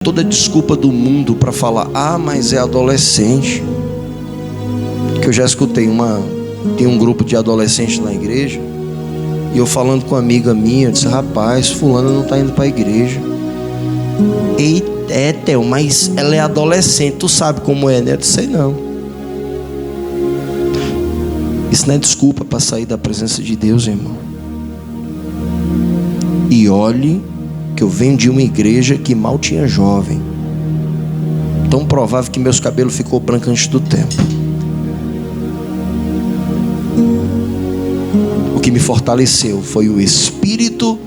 toda desculpa do mundo para falar: ah, mas é adolescente. Que eu já escutei tem um grupo de adolescentes na igreja, e eu falando com uma amiga minha, eu disse: rapaz, fulana não está indo para a igreja. Eita, Theo, mas ela é adolescente, tu sabe como é, né? Eu disse: sei não. Isso não é desculpa para sair da presença de Deus, irmão. E olhe que eu venho de uma igreja que mal tinha jovem. Tão provável que meus cabelos ficou branco antes do tempo. O que me fortaleceu foi o Espírito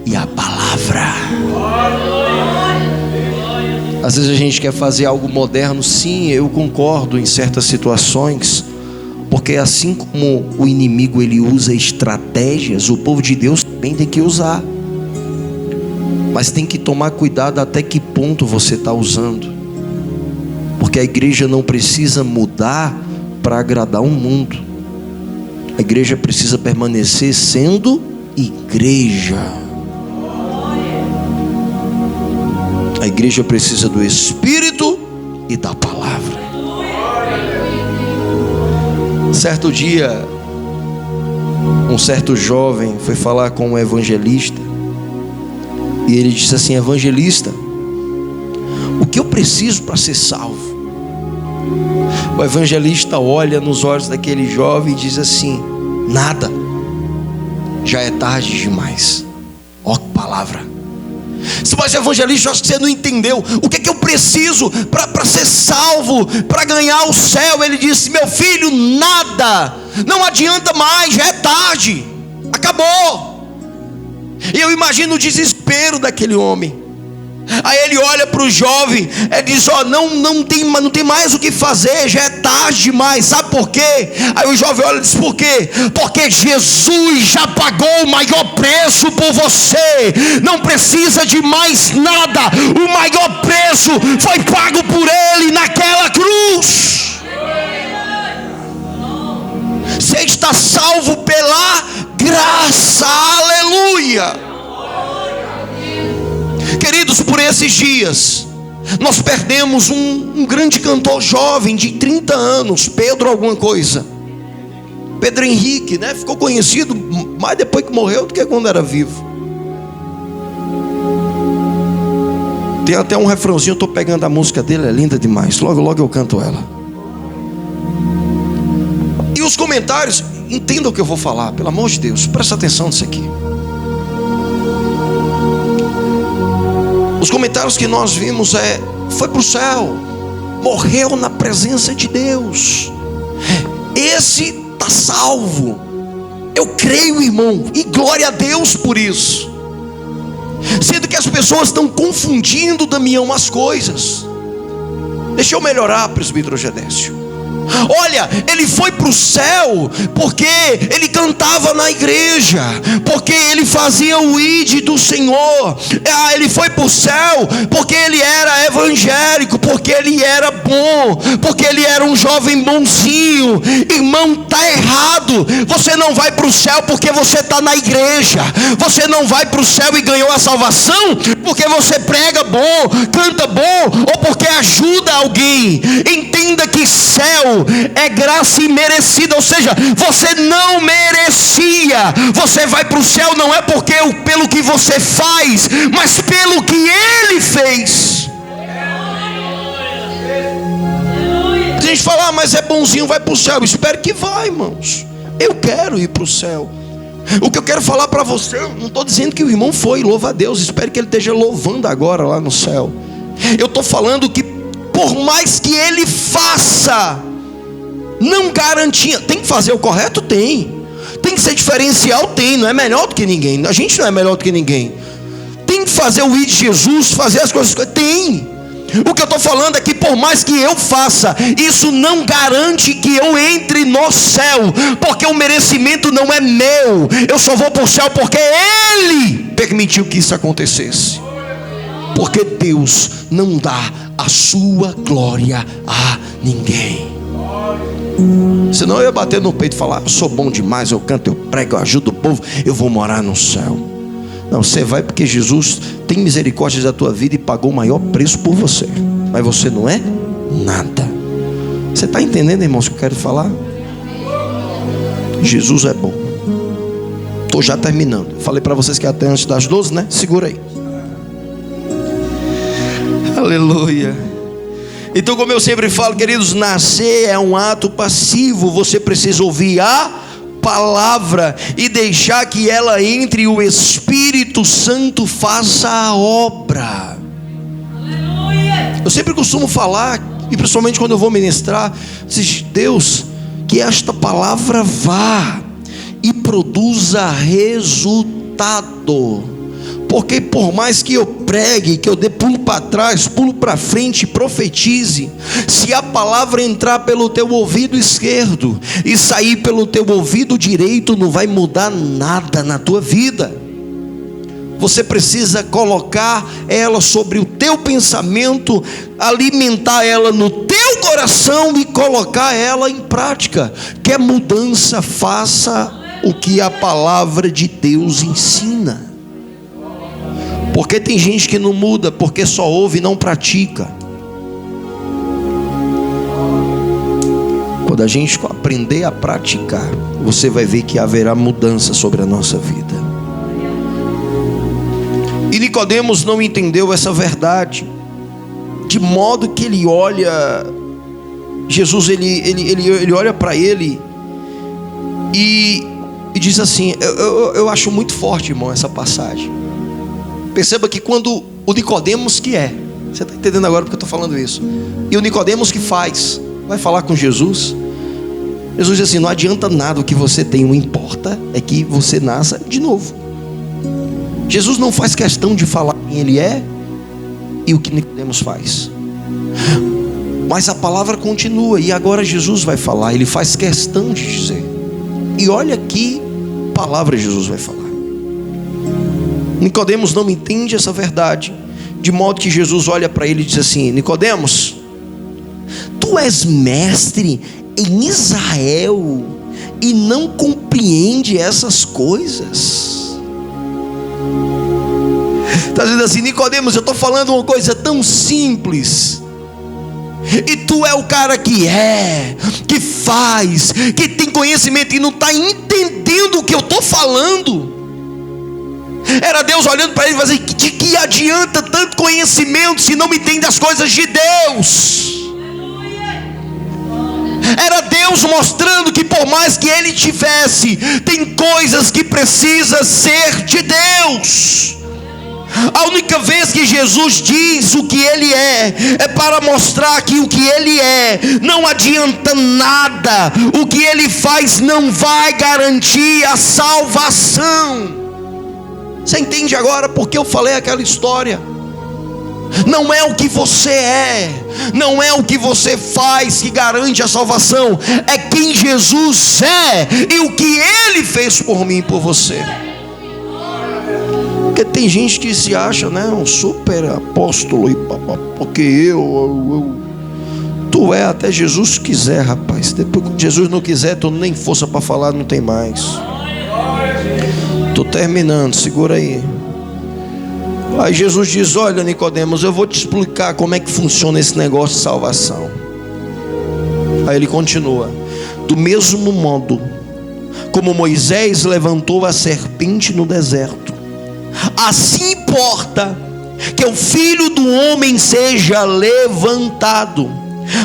e a palavra. Às vezes a gente quer fazer algo moderno. Sim, eu concordo em certas situações, porque assim como o inimigo ele usa estratégias, o povo de Deus também tem que usar. Mas tem que tomar cuidado até que ponto você está usando, porque a igreja não precisa mudar para agradar o mundo. A igreja precisa permanecer sendo igreja. A igreja precisa do Espírito e da palavra. Certo dia, um certo jovem foi falar com um evangelista, e ele disse assim: evangelista, o que eu preciso para ser salvo? O evangelista olha nos olhos daquele jovem e diz assim: nada, já é tarde demais. Ó, que palavra! Mas evangelista, eu acho que você não entendeu. O que é que eu preciso para ser salvo, para ganhar o céu? Ele disse: meu filho, nada, não adianta mais, já é tarde, acabou. E eu imagino o desespero daquele homem. Aí ele olha para o jovem e diz: ó, não tem mais o que fazer, já é tarde demais. Sabe por quê? Aí o jovem olha e diz: por quê? Porque Jesus já pagou o maior preço por você. Não precisa de mais nada. O maior preço foi pago por ele naquela cruz. Você está salvo pela graça. Aleluia. Queridos, por esses dias nós perdemos um grande cantor jovem de 30 anos, Pedro alguma coisa, Pedro Henrique, né? Ficou conhecido mais depois que morreu do que quando era vivo. Tem até um refrãozinho, eu estou pegando a música dele, é linda demais. Logo logo eu canto ela. E os comentários, entenda o que eu vou falar, pelo amor de Deus, presta atenção nisso aqui. Os comentários que nós vimos foi para o céu, morreu na presença de Deus, esse está salvo. Eu creio, irmão, e glória a Deus por isso. Sendo que as pessoas estão confundindo, Damião, as coisas. Deixa eu melhorar, presbítero Gedésio. Olha, ele foi para o céu porque ele cantava na igreja, porque ele fazia o ID do Senhor. Ele foi para o céu porque ele era evangélico, porque ele era bom, porque ele era um jovem bonzinho. Irmão, está errado. Você não vai para o céu porque você está na igreja. Você não vai para o céu e ganhou a salvação porque você prega bom, canta bom, ou porque ajuda alguém. Entenda que céu é graça imerecida, ou seja, você não merecia. Você vai para o céu não é pelo que você faz, mas pelo que Ele fez. A gente fala: mas é bonzinho, vai para o céu. Espero que vá, irmãos. Eu quero ir para o céu. O que eu quero falar para você, não estou dizendo que o irmão foi, louva a Deus, espero que ele esteja louvando agora lá no céu. Eu estou falando que por mais que ele faça, não garantia. Tem que fazer o correto? Tem que ser diferencial? Tem. Não é melhor do que ninguém. A gente não é melhor do que ninguém. Tem que fazer o I de Jesus, fazer as coisas. Tem. O que eu estou falando é que por mais que eu faça, isso não garante que eu entre no céu, porque o merecimento não é meu. Eu só vou para o céu porque Ele permitiu que isso acontecesse. Porque Deus não dá a sua glória a ninguém. Senão eu ia bater no peito e falar: eu sou bom demais, eu canto, eu prego, eu ajudo o povo, eu vou morar no céu. Não, você vai porque Jesus tem misericórdia da tua vida e pagou o maior preço por você. Mas você não é nada. Você está entendendo, irmãos, o que eu quero falar? Jesus é bom. Estou já terminando. Falei para vocês que é até antes das 12, né? Segura aí. Aleluia. Então, como eu sempre falo, queridos, nascer é um ato passivo. Você precisa ouvir a palavra e deixar que ela entre e o Espírito Santo faça a obra. Eu sempre costumo falar, e principalmente quando eu vou ministrar, Deus, que esta palavra vá e produza resultado. Porque por mais que eu pregue, que eu dê pulo para trás, pulo para frente, profetize, se a palavra entrar pelo teu ouvido esquerdo e sair pelo teu ouvido direito, não vai mudar nada na tua vida. Você precisa colocar ela sobre o teu pensamento, alimentar ela no teu coração e colocar ela em prática. Quer mudança? Faça o que a palavra de Deus ensina. Porque tem gente que não muda porque só ouve e não pratica. Quando a gente aprender a praticar, você vai ver que haverá mudança sobre a nossa vida. E Nicodemos não entendeu essa verdade, de modo que ele olha Jesus, ele olha para ele e diz assim, eu acho muito forte, irmão, essa passagem. Perceba que quando o Nicodemos que você está entendendo agora porque eu estou falando isso, e o Nicodemos que vai falar com Jesus, Jesus diz assim, não adianta nada o que você tem, o que importa é que você nasça de novo. Jesus não faz questão de falar quem ele é e o que Nicodemos faz, mas a palavra continua, e agora Jesus vai falar, ele faz questão de dizer, e olha que palavra Jesus vai falar. Nicodemos não entende essa verdade, de modo que Jesus olha para ele e diz assim, Nicodemos, tu és mestre em Israel e não compreende essas coisas. Está dizendo assim, Nicodemos, eu estou falando uma coisa tão simples, e tu é o cara que faz, que tem conhecimento e não está entendendo o que eu estou falando. Era Deus olhando para ele e dizendo, de que adianta tanto conhecimento se não me entende as coisas de Deus? Era Deus mostrando que por mais que ele tivesse, tem coisas que precisa ser de Deus. A única vez que Jesus diz o que ele é para mostrar que o que ele não adianta nada. O que ele faz não vai garantir a salvação. Você entende agora porque eu falei aquela história? Não é o que você não é o que você faz que garante a salvação, é quem Jesus é e o que ele fez por mim e por você. Porque tem gente que se acha, né, um super apóstolo, e porque tu é até Jesus quiser, rapaz. Depois que Jesus não quiser, tu nem força para falar não tem mais. Estou terminando, segura aí. Aí Jesus diz, olha Nicodemos, eu vou te explicar como é que funciona esse negócio de salvação. Aí ele continua, do mesmo modo como Moisés levantou a serpente no deserto, assim importa que o Filho do Homem seja levantado,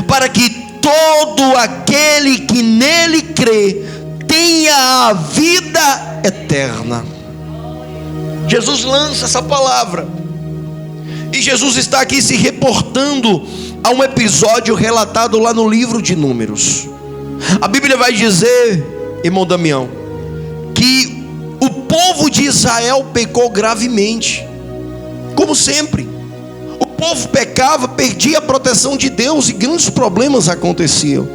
para que todo aquele que nele crê tenha a vida eterna. Jesus lança essa palavra, e Jesus está aqui se reportando a um episódio relatado lá no livro de Números. A Bíblia vai dizer, irmão Damião, que o povo de Israel pecou gravemente, como sempre. O povo pecava, perdia a proteção de Deus e grandes problemas aconteciam.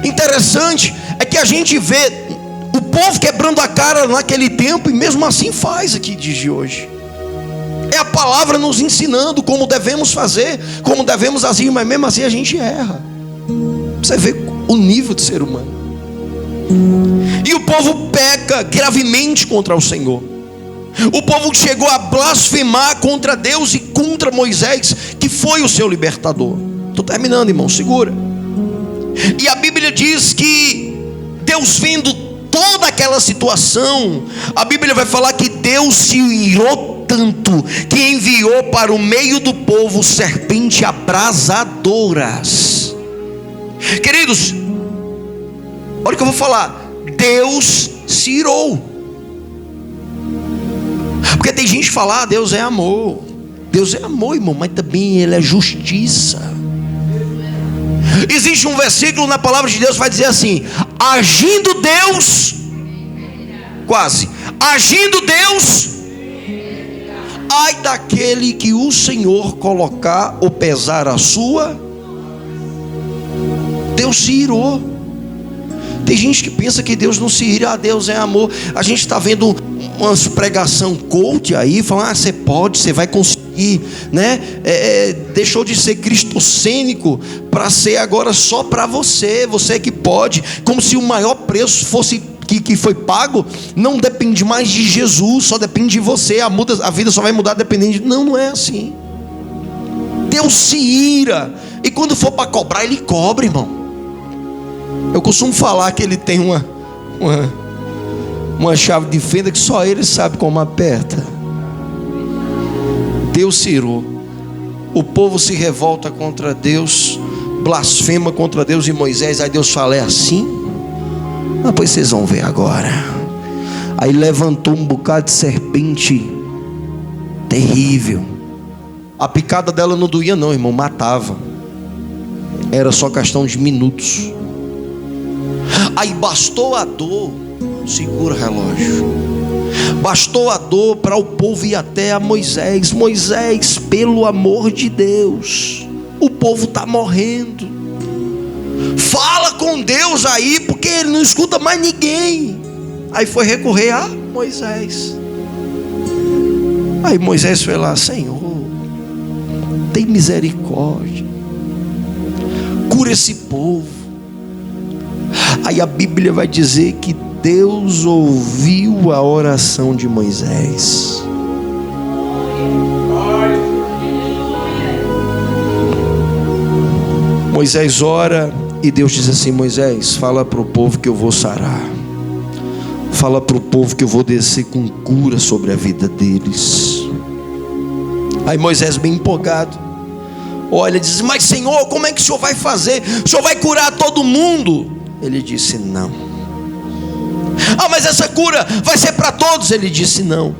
Interessante é que a gente vê o povo quebrando a cara naquele tempo, e mesmo assim faz aqui de hoje. É a palavra nos ensinando como devemos fazer, como devemos agir, mas mesmo assim a gente erra. Você vê o nível de ser humano. E o povo peca gravemente contra o Senhor. O povo chegou a blasfemar contra Deus e contra Moisés, que foi o seu libertador. Estou terminando, irmão, segura. E a Bíblia diz que Deus, vendo toda aquela situação, a Bíblia vai falar que Deus se irou tanto que enviou para o meio do povo serpentes abrasadoras. Queridos, olha o que eu vou falar. Deus se irou. Porque tem gente que fala, Deus é amor. Deus é amor, irmão, mas também Ele é justiça. Existe um versículo na palavra de Deus que vai dizer assim: agindo Deus, agindo Deus, ai daquele que o Senhor colocar ou pesar a sua. Deus se irou. Tem gente que pensa que Deus não se ira. Deus é amor. A gente está vendo umas pregação coach aí, falando, você pode, você vai conseguir, né? Deixou de ser cristocênico para ser agora só para você é que pode, como se o maior preço fosse que foi pago, não depende mais de Jesus, só depende de você, a vida só vai mudar dependendo de... Não é assim. Deus se ira, e quando for para cobrar, Ele cobra, irmão. Eu costumo falar que Ele tem uma chave de fenda que só Ele sabe como aperta. Deus se irou. O povo se revolta contra Deus, blasfema contra Deus e Moisés. Aí Deus fala, é assim? Pois vocês vão ver agora. Aí levantou um bocado de serpente terrível. A picada dela não doía não, irmão, matava. Era só questão de minutos. Aí bastou a dor, segura o relógio, bastou a dor para o povo ir até a Moisés. Moisés, pelo amor de Deus, o povo está morrendo, fala com Deus aí, porque ele não escuta mais ninguém. Aí foi recorrer a Moisés. Aí Moisés foi lá, Senhor, tem misericórdia, cura esse povo. Aí a Bíblia vai dizer que Deus ouviu a oração de Moisés. Moisés ora e Deus diz assim, Moisés, fala para o povo que eu vou sarar. Fala para o povo que eu vou descer com cura sobre a vida deles. Aí Moisés, bem empolgado, olha, diz, mas Senhor, como é que o Senhor vai fazer? O Senhor vai curar todo mundo? Ele disse, não. Mas essa cura vai ser para todos? Ele disse, não.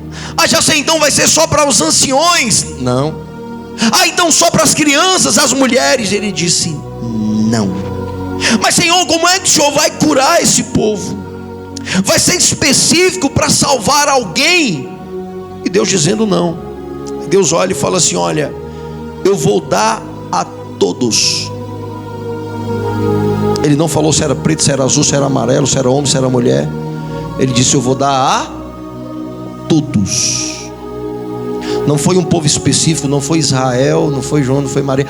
Já sei, então vai ser só para os anciões? Não. Então só para as crianças, as mulheres? Ele disse, não. Mas Senhor, como é que o Senhor vai curar esse povo? Vai ser específico para salvar alguém? E Deus dizendo não. Deus olha e fala assim, olha, eu vou dar a todos. Ele não falou se era preto, se era azul, se era amarelo, se era homem, se era mulher. Ele disse, eu vou dar a todos. Não foi um povo específico, não foi Israel, não foi João, não foi Maria.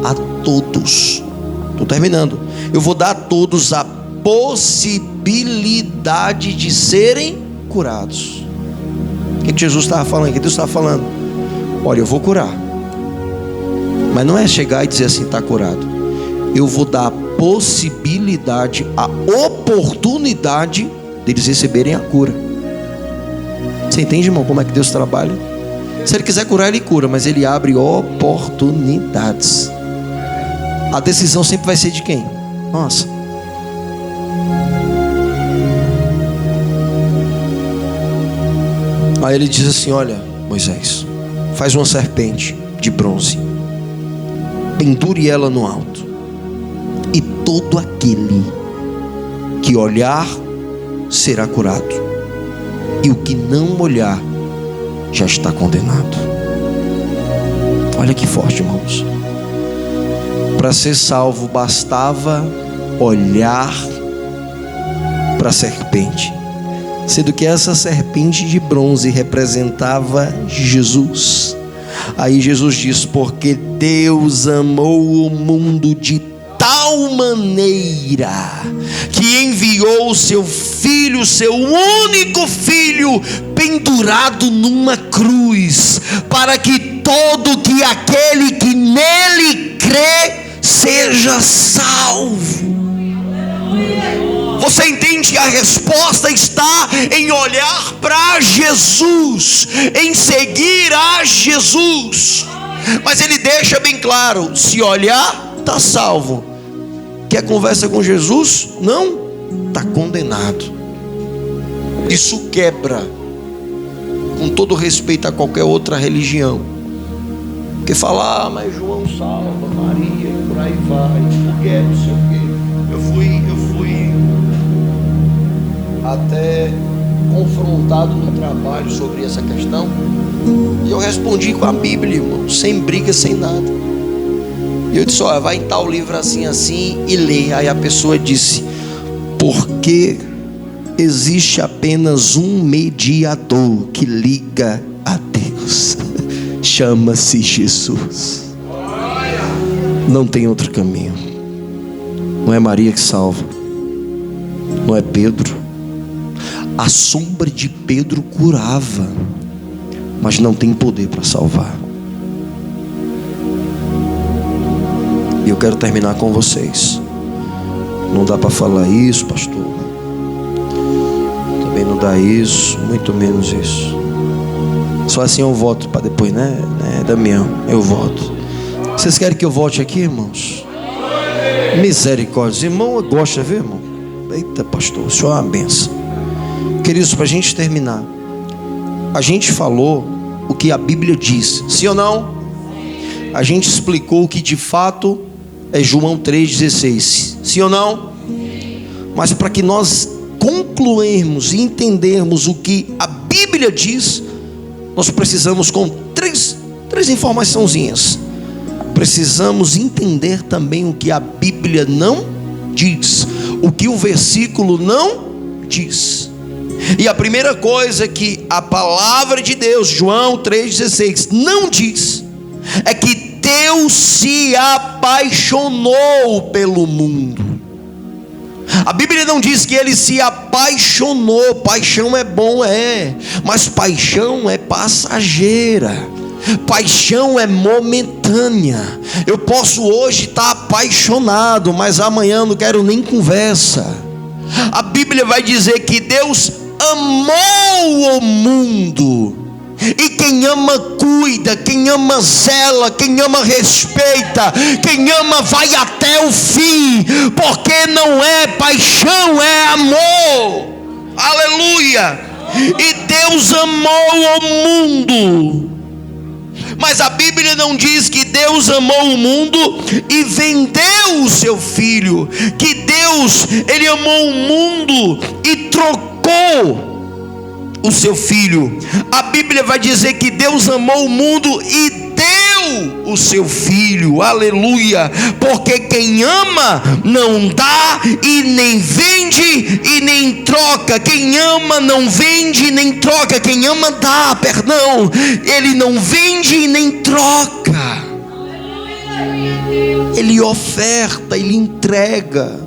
A todos. Estou terminando. Eu vou dar a todos a possibilidade de serem curados. O que Jesus estava falando? O que Deus estava falando? Olha, eu vou curar, mas não é chegar e dizer assim, está curado. Eu vou dar a possibilidade, a oportunidade deles receberem a cura. Você entende, irmão, como é que Deus trabalha? Se Ele quiser curar, Ele cura, mas Ele abre oportunidades. A decisão sempre vai ser de quem? Nossa. Aí Ele diz assim, olha, Moisés, faz uma serpente de bronze, pendure ela no alto, e todo aquele que olhar será curado, e o que não olhar já está condenado. Olha que forte, irmãos. Para ser salvo bastava olhar para a serpente, sendo que essa serpente de bronze representava Jesus. Aí Jesus diz, porque Deus amou o mundo de tal maneira que enviou o seu filho, seu único filho, pendurado numa cruz, para que todo aquele que nele crê seja salvo. Você entende que a resposta está em olhar para Jesus, em seguir a Jesus. Mas ele deixa bem claro: se olhar, está salvo. Quer conversa com Jesus? Não, está condenado. Isso quebra, com todo respeito a qualquer outra religião, porque falar, mas João salva, Maria, e por aí vai, porque não sei o quê. Eu fui até confrontado no trabalho sobre essa questão, e eu respondi com a Bíblia, irmão, sem briga, sem nada. E eu disse: olha, vai em tal livro assim, assim, e lê. Aí a pessoa disse: porque existe apenas um mediador que liga a Deus, chama-se Jesus. Não tem outro caminho. Não é Maria que salva, não é Pedro. A sombra de Pedro curava, mas não tem poder para salvar. E eu quero terminar com vocês. Não dá para falar isso, pastor. Também não dá isso, muito menos isso. Só assim eu voto para depois, né, Damião? Eu voto. Vocês querem que eu volte aqui, irmãos? Misericórdia. Irmão, gosta de ver, irmão? Eita, pastor, o senhor é uma benção. Queridos, para a gente terminar, a gente falou o que a Bíblia diz, sim ou não? A gente explicou o que de fato é João 3,16, sim ou não? Mas para que nós concluirmos e entendermos o que a Bíblia diz, nós precisamos com três informaçõezinhas. Precisamos entender também o que a Bíblia não diz, o que o versículo não diz. E a primeira coisa que a palavra de Deus, João 3,16, não diz, é que Deus se apaixonou pelo mundo. A Bíblia não diz que ele se apaixonou. Paixão é bom, mas paixão é passageira. Paixão é momentânea. Eu posso hoje estar apaixonado, mas amanhã não quero nem conversa. A Bíblia vai dizer que Deus amou o mundo, e quem ama cuida, quem ama zela, quem ama respeita, quem ama vai até o fim, porque não é paixão, é amor. Aleluia! E Deus amou o mundo. Mas a Bíblia não diz que Deus amou o mundo e vendeu o seu filho, que Deus, ele amou o mundo e trocou o seu filho. A Bíblia vai dizer que Deus amou o mundo e deu o seu filho. Aleluia! Porque quem ama não dá e nem vende e nem troca. Quem ama não vende nem troca. Quem ama dá, perdão. Ele não vende e nem troca. Ele oferta, ele entrega.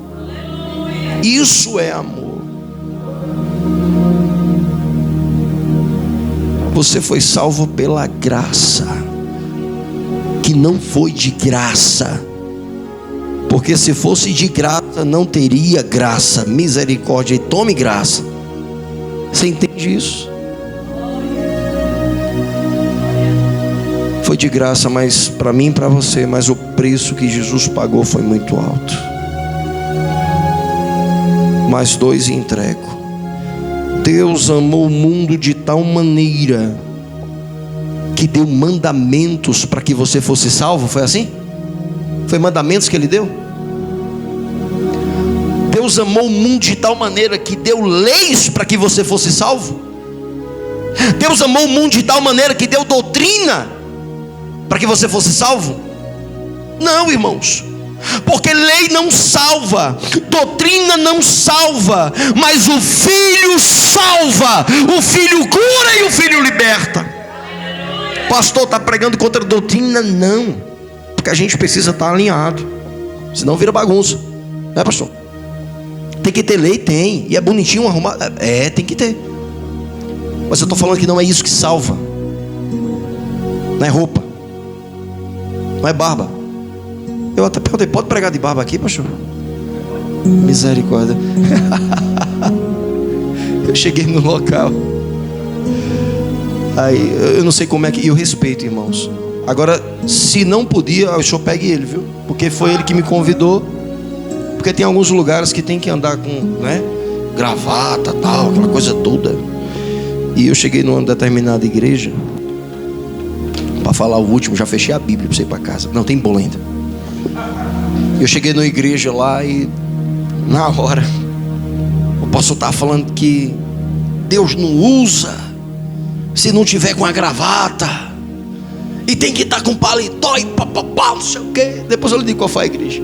Isso é amor. Você foi salvo pela graça, que não foi de graça, porque se fosse de graça não teria graça. Misericórdia, e tome graça. Você entende isso? Foi de graça, mas para mim e para você, mas o preço que Jesus pagou foi muito alto. Mais dois e entrego. Deus amou o mundo de tal maneira que deu mandamentos para que você fosse salvo. Foi assim? Foi mandamentos que ele deu? Deus amou o mundo de tal maneira que deu leis para que você fosse salvo? Deus amou o mundo de tal maneira que deu doutrina para que você fosse salvo? Não, irmãos. Porque lei não salva, doutrina não salva, mas o Filho salva. O Filho cura e o Filho liberta. Pastor, está pregando contra a doutrina? Não, porque a gente precisa estar alinhado. Senão vira bagunça. Não é, pastor? Tem que ter lei? Tem. E é bonitinho, arrumado? É, tem que ter. Mas eu estou falando que não é isso que salva. Não é roupa. Não é barba. Eu até perguntei, pode pregar de barba aqui, pastor? Misericórdia. Eu cheguei no local. Aí, eu não sei como é que... E eu respeito, irmãos. Agora, se não podia, o senhor pegue ele, viu? Porque foi ele que me convidou. Porque tem alguns lugares que tem que andar com, né, gravata, tal, aquela coisa toda. E eu cheguei numa determinada igreja. Para falar o último, já fechei a Bíblia para você ir para casa. Não, tem bolo ainda. Eu cheguei numa igreja lá e na hora o pastor estava falando que Deus não usa se não tiver com a gravata. E tem que estar com paletó e papapá, não sei o quê. Depois eu lhe digo qual foi a igreja.